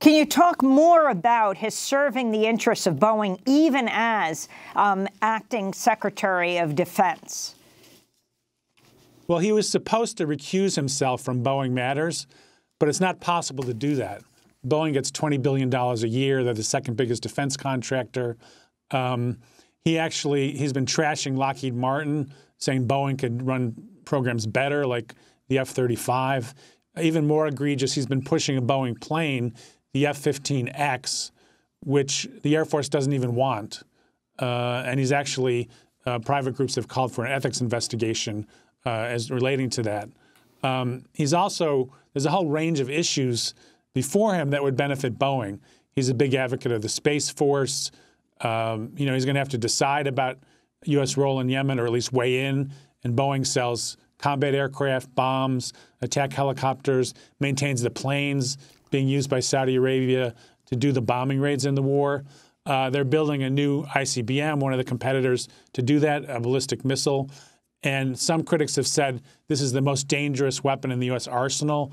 Can you talk more about his serving the interests of Boeing even as acting Secretary of Defense? Well, he was supposed to recuse himself from Boeing matters, but it's not possible to do that. Boeing gets $20 billion a year. They're the second biggest defense contractor. He's been trashing Lockheed Martin, saying Boeing could run programs better, like the F-35. Even more egregious, he's been pushing a Boeing plane, the F-15X, which the Air Force doesn't even want. And he's actually, private groups have called for an ethics investigation as relating to that. There's a whole range of issues before him that would benefit Boeing. He's a big advocate of the Space Force. He's going to have to decide about U.S. role in Yemen, or at least weigh in. And Boeing sells combat aircraft, bombs, attack helicopters, maintains the planes being used by Saudi Arabia to do the bombing raids in the war. They're building a new ICBM, one of the competitors, to do that, a ballistic missile. And some critics have said this is the most dangerous weapon in the U.S. arsenal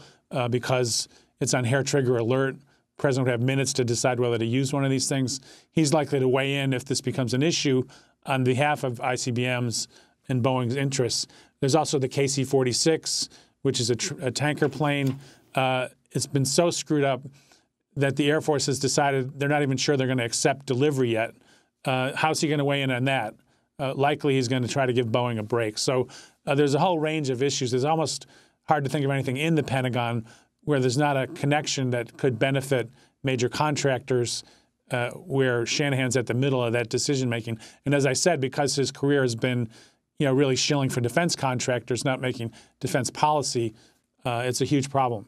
because it's on hair trigger alert. The president would have minutes to decide whether to use one of these things. He's likely to weigh in if this becomes an issue on behalf of ICBMs and Boeing's interests. There's also the KC-46, which is a tanker plane. It's been so screwed up that the Air Force has decided they're not even sure they're going to accept delivery yet. How's he going to weigh in on that? Likely he's going to try to give Boeing a break. So there's a whole range of issues. It's almost hard to think of anything in the Pentagon where there's not a connection that could benefit major contractors, where Shanahan's at the middle of that decision-making. And as I said, because his career has been really shilling for defense contractors, not making defense policy, it's a huge problem.